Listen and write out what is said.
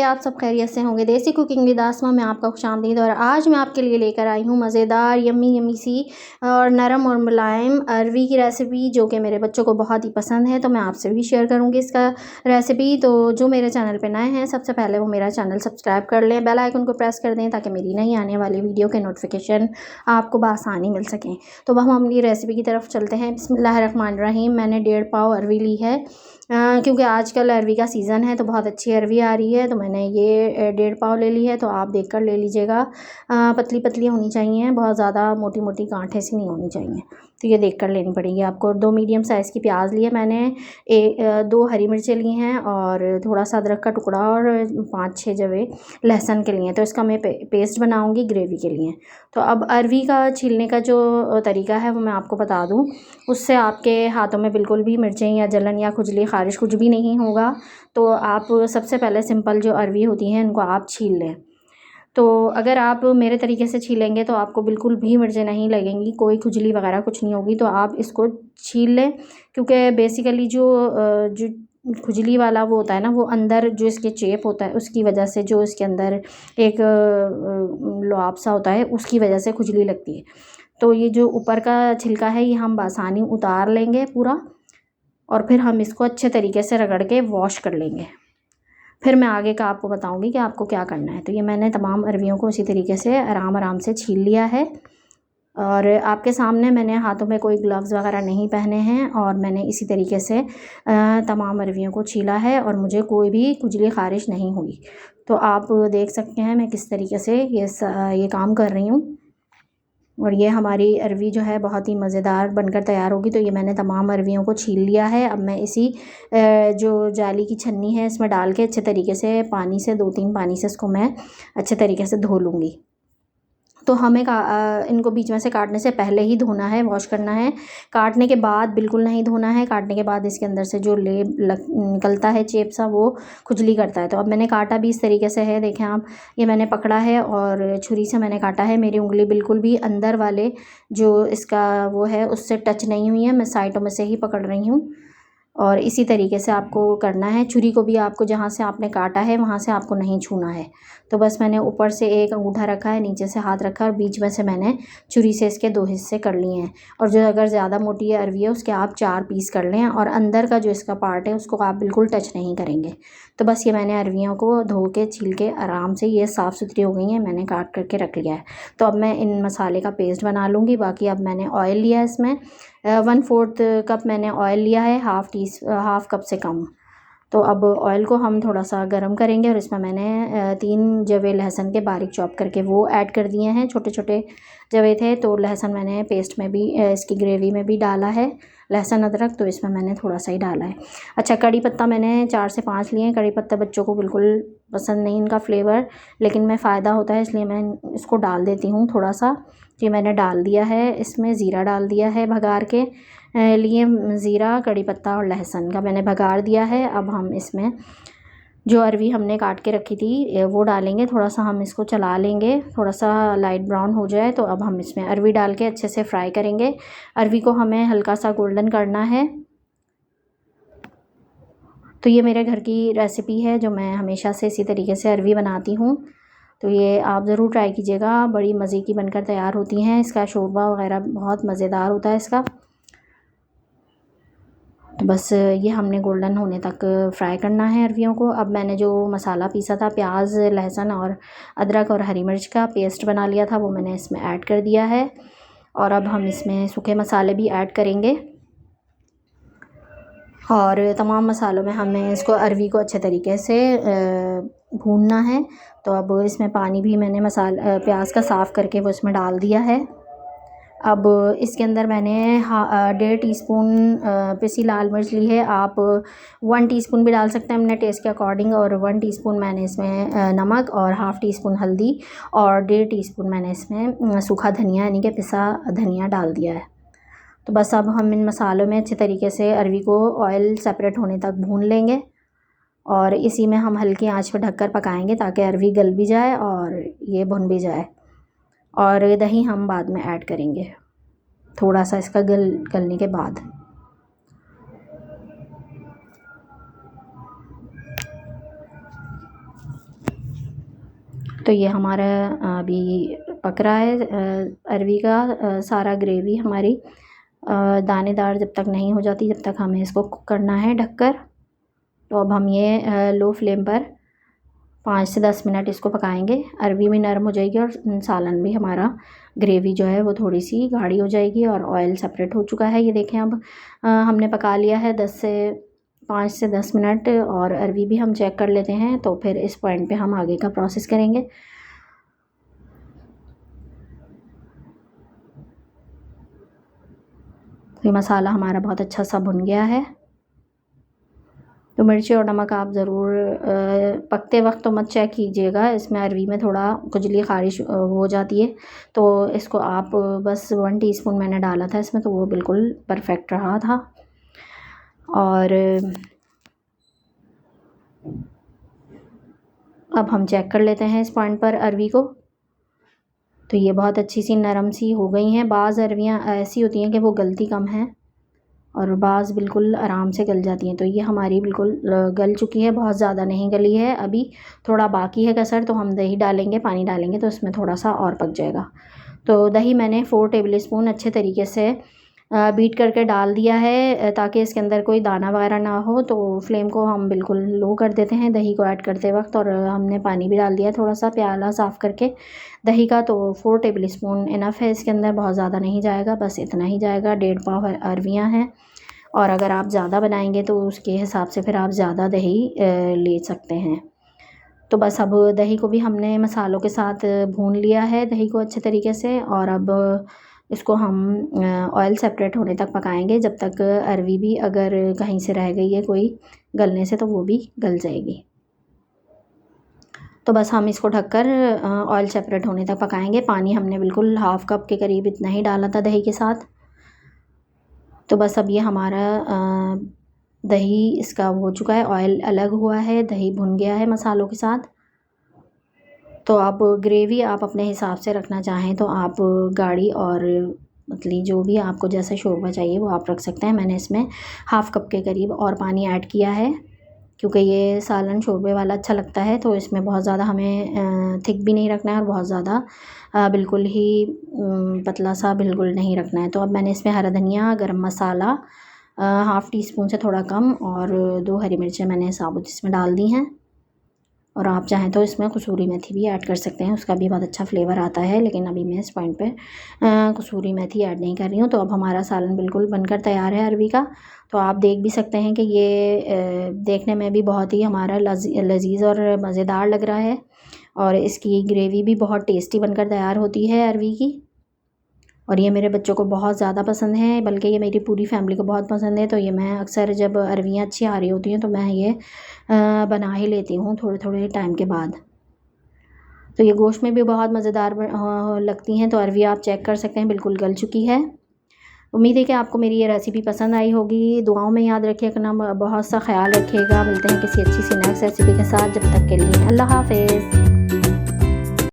आप सब खैरियत से होंगे। देसी कुकिंग विद आसमा में आपका खुशामदीद। और आज मैं आपके लिए लेकर आई हूँ मज़ेदार यम्मी यम्मी सी और नरम और मुलायम अरवी की रेसिपी, जो कि मेरे बच्चों को बहुत ही पसंद है। तो मैं आपसे भी शेयर करूँगी इसका रेसिपी। तो जो मेरे चैनल पर नए हैं, सबसे पहले वो मेरा चैनल सब्सक्राइब कर लें, बेल आइकन को प्रेस कर दें, ताकि मेरी नई आने वाली वीडियो के नोटिफिकेशन आपको बआसानी मिल सकें। तो अब हम अपनी रेसिपी की तरफ चलते हैं। बिस्मिल्लाहिर्रहमानिर्रहीम। मैंने 1.5 पाव अरवी ली है, क्योंकि आजकल अरवी का सीज़न है तो बहुत अच्छी अरवी आ रही है। तो मैंने ये 1.5 पाव ले ली है। तो आप देख कर ले लीजिएगा। पतली पतली होनी चाहिए, बहुत ज़्यादा मोटी मोटी गांठें सी नहीं होनी चाहिए। तो ये देख कर लेनी पड़ेगी आपको। 2 मीडियम साइज़ की प्याज ली है मैंने, 2 हरी मिर्चें ली हैं और थोड़ा सा अदरक का टुकड़ा और 5-6 जवे लहसुन के लिए। तो इसका मैं पेस्ट बनाऊँगी ग्रेवी के लिए। तो अब अरवी का छीलने का जो तरीका है वो मैं आपको बता दूँ। उससे आपके हाथों में बिल्कुल भी मिर्चें या जलन या खुजली ख़ारिश कुछ भी नहीं होगा। तो आप सबसे पहले सिंपल जो अरवी होती हैं उनको आप छील लें। तो अगर आप मेरे तरीके से छीलेंगे तो आपको बिल्कुल भी मिर्चें नहीं लगेंगी, कोई खुजली वगैरह कुछ नहीं होगी। तो आप इसको छील लें, क्योंकि बेसिकली जो खुजली वाला वो होता है ना, वो अंदर जो इसके चेप होता है उसकी वजह से, जो इसके अंदर एक लुआब सा होता है उसकी वजह से खुजली लगती है। तो ये जो ऊपर का छिलका है ये हम बआसानी उतार लेंगे पूरा, और फिर हम इसको अच्छे तरीके से रगड़ के वॉश कर लेंगे। फिर मैं आगे का आपको बताऊंगी कि आपको क्या करना है। तो ये मैंने तमाम अरवियों को इसी तरीके से आराम से छील लिया है। और आपके सामने मैंने हाथों में कोई ग्लव्स वगैरह नहीं पहने हैं, और मैंने इसी तरीके से तमाम अरवियों को छीला है और मुझे कोई भी खुजली ख़ारिश नहीं हुई। तो आप देख सकते हैं मैं किस तरीके से ये काम कर रही हूँ। और ये हमारी अरवी जो है बहुत ही मज़ेदार बनकर तैयार होगी। तो ये मैंने तमाम अरवियों को छील लिया है। अब मैं इसी जो जाली की छन्नी है इसमें डाल के अच्छे तरीके से पानी से 2-3 पानी से इसको मैं अच्छे तरीके से धो लूँगी। तो हमें इनको बीच में से काटने से पहले ही धोना है, वॉश करना है। काटने के बाद बिल्कुल नहीं धोना है। काटने के बाद इसके अंदर से जो निकलता है चेप सा, वो खुजली करता है। तो अब मैंने काटा भी इस तरीके से है, देखें आप। ये मैंने पकड़ा है और छुरी से मैंने काटा है। मेरी उंगली बिल्कुल भी अंदर वाले जो इसका वो है उससे टच नहीं हुई है, मैं साइडों में से ही पकड़ रही हूँ। और इसी तरीके से आपको करना है। छुरी को भी आपको जहाँ से आपने काटा है वहाँ से आपको नहीं छूना है। तो बस मैंने ऊपर से एक अंगूठा रखा है, नीचे से हाथ रखा है, और बीच में से मैंने छुरी से इसके 2 हिस्से कर लिए हैं। और जो अगर ज़्यादा मोटी अरवी है उसके आप 4 पीस कर लें, और अंदर का जो इसका पार्ट है उसको आप बिल्कुल टच नहीं करेंगे। तो बस ये मैंने अरवियों को धो के छील के आराम से ये साफ़ सुथरी हो गई हैं, मैंने काट करके रख लिया है। तो अब मैं इन मसाले का पेस्ट बना लूँगी। बाकी अब मैंने ऑयल लिया है इसमें 1/4 कप मैंने ऑयल लिया है, हाफ़ कप से कम। तो अब ऑयल को हम थोड़ा सा गर्म करेंगे और इसमें मैंने 3 जवे लहसुन के बारीक चॉप करके वो ऐड कर दिए हैं। छोटे छोटे जवे थे, तो लहसुन मैंने पेस्ट में भी इसकी ग्रेवी में भी डाला है, लहसुन अदरक। तो इसमें मैंने थोड़ा सा ही डाला है। अच्छा, कड़ी पत्ता मैंने 4 से 5 लिए हैं। कड़ी पत्ता बच्चों को बिल्कुल पसंद नहीं इनका फ्लेवर, लेकिन मैं फ़ायदा होता है इसलिए मैं इसको डाल देती हूँ थोड़ा सा। ये मैंने डाल दिया है। इसमें ज़ीरा डाल दिया है भगार के लिए। ज़ीरा, कड़ी पत्ता और लहसुन का मैंने भगार दिया है। अब हम इसमें जो अरवी हमने काट के रखी थी वो डालेंगे। थोड़ा सा हम इसको चला लेंगे, थोड़ा सा लाइट ब्राउन हो जाए तो अब हम इसमें अरवी डाल के अच्छे से फ्राई करेंगे। अरवी को हमें हल्का सा गोल्डन करना है। तो ये मेरे घर की रेसिपी है जो मैं हमेशा से इसी तरीके से अरवी बनाती हूँ। तो ये आप ज़रूर ट्राई कीजिएगा, बड़ी मज़े की बनकर तैयार होती हैं। इसका शोरबा वगैरह बहुत मज़ेदार होता है इसका। तो बस ये हमने गोल्डन होने तक फ्राई करना है अरवियों को। अब मैंने जो मसाला पीसा था, प्याज, लहसुन और अदरक और हरी मिर्च का पेस्ट बना लिया था, वो मैंने इसमें ऐड कर दिया है। और अब हम इसमें सूखे मसाले भी ऐड करेंगे, और तमाम मसालों में हमें इसको अरवी को अच्छे तरीके से भूनना है। तो अब इसमें पानी भी मैंने प्याज का साफ़ करके वो इसमें डाल दिया है। अब इसके अंदर मैंने 1.5 टीस्पून पिसी लाल मिर्च ली है। आप 1 टीस्पून भी डाल सकते हैं अपने टेस्ट के अकॉर्डिंग। और 1 टीस्पून मैंने इसमें नमक, और हाफ़ टीस्पून हल्दी, और 1.5 टीस्पून मैंने इसमें सूखा धनिया यानी कि पिसा धनिया डाल दिया है। तो बस अब हम इन मसालों में अच्छे तरीके से अरवी को ऑयल सेपरेट होने तक भून लेंगे, और इसी में हम हल्की आंच पर ढककर पकाएंगे ताकि अरवी गल भी जाए और ये भुन भी जाए। और दही हम बाद में ऐड करेंगे थोड़ा सा इसका गलने के बाद। तो ये हमारा अभी पक रहा है अरवी का सारा ग्रेवी हमारी दानेदार जब तक नहीं हो जाती जब तक हमें इसको कुक करना है ढककर। तो अब हम ये लो फ्लेम पर 5 से 10 मिनट इसको पकाएंगे। अरवी भी नरम हो जाएगी और सालन भी हमारा ग्रेवी जो है वो थोड़ी सी गाढ़ी हो जाएगी और ऑयल सेपरेट हो चुका है। ये देखें अब हमने पका लिया है 5 से 10 मिनट और अरवी भी हम चेक कर लेते हैं। तो फिर इस पॉइंट पे हम आगे का प्रोसेस करेंगे। ये मसाला हमारा बहुत अच्छा सा भुन गया है। तो मिर्ची और नमक आप ज़रूर पकते वक्त तो मत चेक कीजिएगा, इसमें अरवी में थोड़ा खुजली ख़ारिश हो जाती है। तो इसको आप बस 1 टीस्पून मैंने डाला था इसमें, तो वो बिल्कुल परफेक्ट रहा था। और अब हम चेक कर लेते हैं इस पॉइंट पर अरवी को। तो ये बहुत अच्छी सी नरम सी हो गई हैं। बाज़ अरवियाँ ऐसी होती हैं कि वो गलती कम है और बाज़ बिल्कुल आराम से गल जाती हैं। तो ये हमारी बिल्कुल गल चुकी है, बहुत ज़्यादा नहीं गली है, अभी थोड़ा बाकी है कसर। तो हम दही डालेंगे, पानी डालेंगे तो इसमें थोड़ा सा और पक जाएगा। तो दही मैंने 4 टेबल स्पून अच्छे तरीके से बीट करके डाल दिया है ताकि इसके अंदर कोई दाना वगैरह ना हो। तो फ्लेम को हम बिल्कुल लो कर देते हैं दही को ऐड करते वक्त। और हमने पानी भी डाल दिया थोड़ा सा प्याला साफ़ करके दही का। तो 4 टेबल स्पून इनफ है, इसके अंदर बहुत ज़्यादा नहीं जाएगा, बस इतना ही जाएगा। 1.5 पाव अरवियाँ हैं और अगर आप ज़्यादा बनाएंगे तो उसके हिसाब से फिर आप ज़्यादा दही ले सकते हैं। तो बस अब दही को भी हमने मसालों के साथ भून लिया है दही को अच्छे तरीके से। और अब इसको हम ऑयल सेपरेट होने तक पकाएंगे, जब तक अरवी भी अगर कहीं से रह गई है कोई गलने से तो वो भी गल जाएगी। तो बस हम इसको ढककर ऑयल सेपरेट होने तक पकाएंगे। पानी हमने बिल्कुल 1/2 कप के करीब इतना ही डाला था दही के साथ। तो बस अब ये हमारा दही इसका हो चुका है, ऑयल अलग हुआ है, दही भुन गया है मसालों के साथ। तो आप ग्रेवी आप अपने हिसाब से रखना चाहें तो आप गाढ़ी और पतली जो भी आपको जैसा शोरबा चाहिए वो आप रख सकते हैं। मैंने इसमें 1/2 कप के करीब और पानी ऐड किया है क्योंकि ये सालन शोरबे वाला अच्छा लगता है। तो इसमें बहुत ज़्यादा हमें थिक भी नहीं रखना है और बहुत ज़्यादा बिल्कुल ही पतला सा बिल्कुल नहीं रखना है। तो अब मैंने इसमें हरा धनिया, गरम मसाला 1/2 टीस्पून से थोड़ा कम और 2 हरी मिर्चें मैंने साबुत इसमें डाल दी हैं। और आप चाहें तो इसमें कसूरी मेथी भी ऐड कर सकते हैं, उसका भी बहुत अच्छा फ्लेवर आता है। लेकिन अभी मैं इस पॉइंट पे कसूरी मेथी ऐड नहीं कर रही हूँ। तो अब हमारा सालन बिल्कुल बनकर तैयार है अरवी का। तो आप देख भी सकते हैं कि ये देखने में भी बहुत ही हमारा लजीज़ और मज़ेदार लग रहा है। और इसकी ग्रेवी भी बहुत टेस्टी बनकर तैयार होती है अरवी की। और ये मेरे बच्चों को बहुत ज़्यादा पसंद है, बल्कि ये मेरी पूरी फैमिली को बहुत पसंद है। तो ये मैं अक्सर जब अरवियाँ अच्छी आ रही होती हैं तो मैं ये बना ही लेती हूँ थोड़े थोड़े टाइम के बाद। तो ये गोश्त में भी बहुत मज़ेदार लगती हैं। तो अरवी आप चेक कर सकते हैं बिल्कुल गल चुकी है। उम्मीद है कि आपको मेरी ये रेसिपी पसंद आई होगी। दुआओं में याद रखिएगा, अपना बहुत सा ख्याल रखिएगा। मिलते हैं किसी अच्छी सी नेक्स्ट रेसिपी के साथ, जब तक के लिए अल्लाह हाफ़िज़।